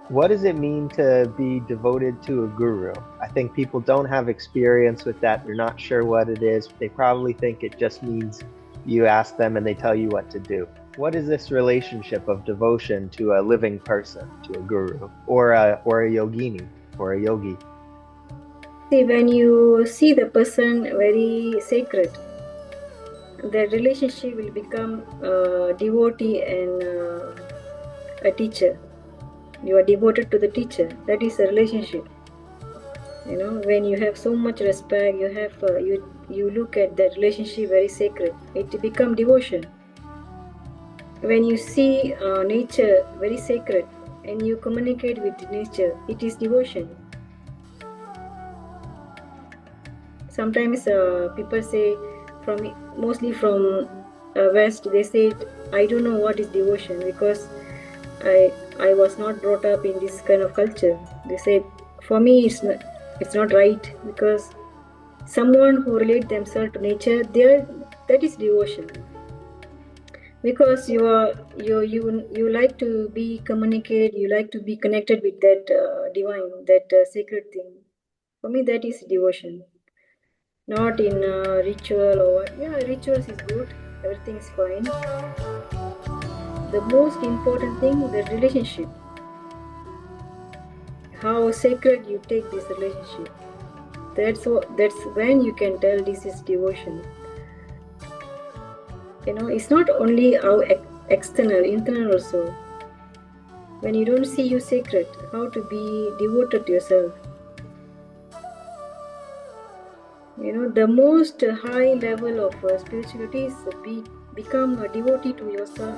What does it mean to be devoted to a guru? I think people don't have experience with that. They're not sure what it is. They probably think it just means you ask them and they tell you what to do. What is this relationship of devotion to a living person, to a guru, or a yogini, or a yogi? See, when you see the person very sacred, the relationship will become devotee and a teacher. You are devoted to the teacher. That is a relationship. You know, when you have so much respect, you look at that relationship very sacred. It become devotion. When you see nature very sacred and you communicate with nature, it is devotion. Sometimes people say, mostly from West, they say, I don't know what is devotion because I was not brought up in this kind of culture. They say, for me it's not right because someone who relate themselves to nature, that is devotion. Because you like to be communicate, you like to be connected with that divine, that sacred thing. For me, that is devotion. Not in ritual or what. Yeah, rituals is good. Everything is fine. The most important thing, the relationship. How sacred you take this relationship. That's when you can tell this is devotion. You know, it's not only how external, internal also. When you don't see you sacred, how to be devoted to yourself. You know, the most high level of spirituality is become a devotee to yourself.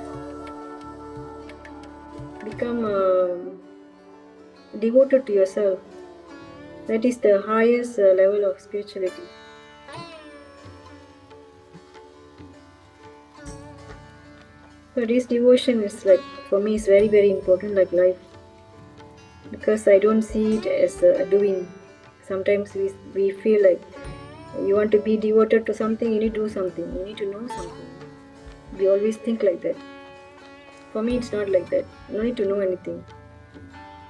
Become devoted to yourself. That is the highest level of spirituality. So this devotion is like, for me, is very, very important, like life. Because I don't see it as doing. Sometimes we feel like you want to be devoted to something, you need to do something, you need to know something. We always think like that. For me, it's not like that. No need to know anything.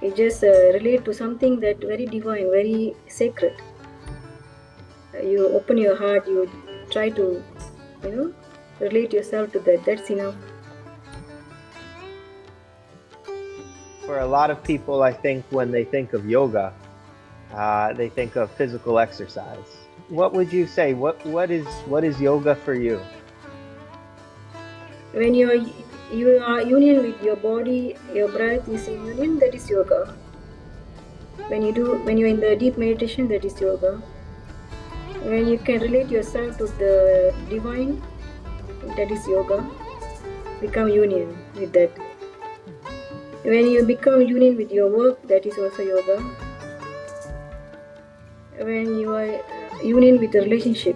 It just relate to something that very divine, very sacred. You open your heart, you try to, relate yourself to that. That's enough. For a lot of people, I think when they think of yoga, they think of physical exercise. What would you say? What is yoga for you? When you are union with your body, your breath is in union, that is yoga. When you're in the deep meditation, that is yoga. When you can relate yourself to the divine, that is yoga. Become union with that. When you become union with your work, that is also yoga. When you are union with a relationship,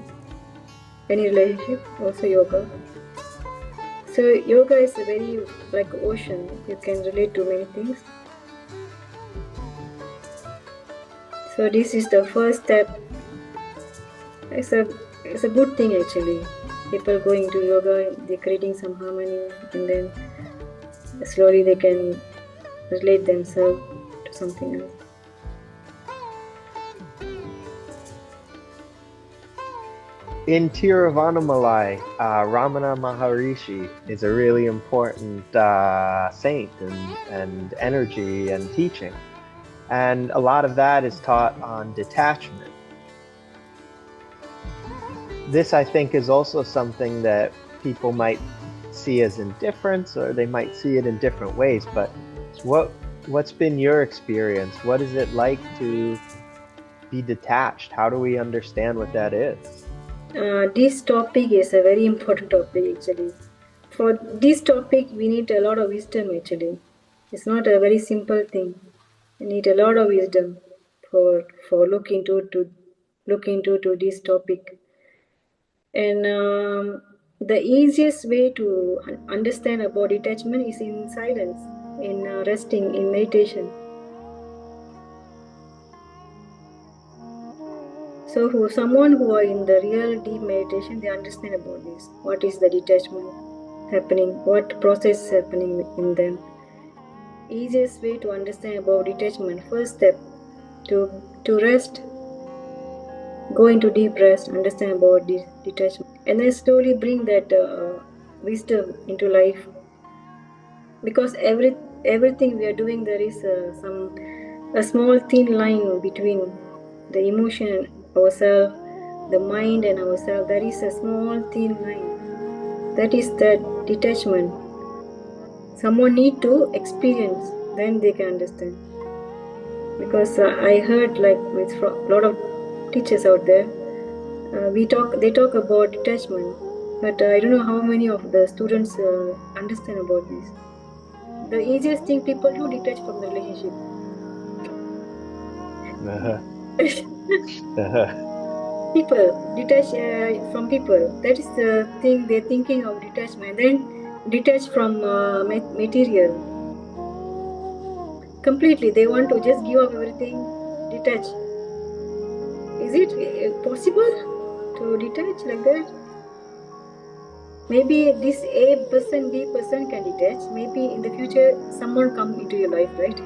any relationship, also yoga. So yoga is a very like ocean. You can relate to many things. So this is the first step. It's a good thing actually. People going to yoga, they're creating some harmony, and then slowly they can relate themselves to something else. In Tiruvannamalai, Ramana Maharishi is a really important saint and energy and teaching. And a lot of that is taught on detachment. This, I think, is also something that people might see as indifference, or they might see it in different ways. But what's been your experience? What is it like to be detached? How do we understand what that is? This topic is a very important topic actually. For this topic, we need a lot of wisdom actually. It's not a very simple thing. We need a lot of wisdom for look into to this topic. And the easiest way to understand about detachment is in silence, in resting, in meditation. So someone who are in the real deep meditation, they understand about this. What is the detachment happening? What process is happening in them? easiest way to understand about detachment. First step, to rest, go into deep rest, understand about detachment, and then slowly bring that wisdom into life. Because everything we are doing, there is a small thin line between the emotion and ourselves, the mind and ourselves. There is a small thin line. That is that detachment. Someone need to experience, then they can understand. Because I heard, like, with a lot of teachers out there, they talk about detachment, but I don't know how many of the students understand about this. The easiest thing people do, detach from the relationship. People detach from people. That is the thing they're thinking of detachment. Then detach from material completely. They want to just give up everything, detach. Is it possible to detach like that? Maybe this A person, B person can detach. Maybe in the future someone come into your life, right?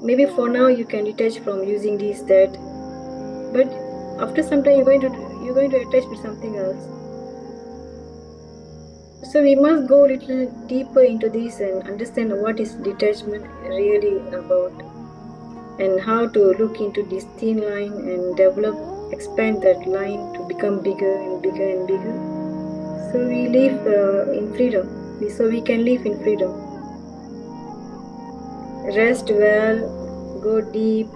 Maybe for now you can detach from using this, that, but after some time you're going to attach with something else. So we must go a little deeper into this and understand what is detachment really about, and how to look into this thin line and expand that line to become bigger and bigger and bigger. So we live in freedom. So we can live in freedom. Rest well, go deep,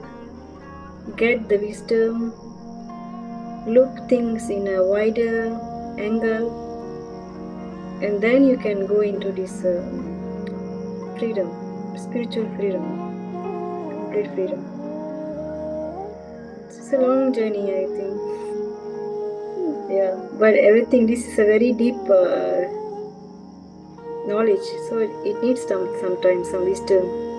get the wisdom, look things in a wider angle, and then you can go into this freedom, spiritual freedom, complete freedom. It's a long journey, I think. Yeah, but everything, this is a very deep knowledge, so it needs sometimes some wisdom.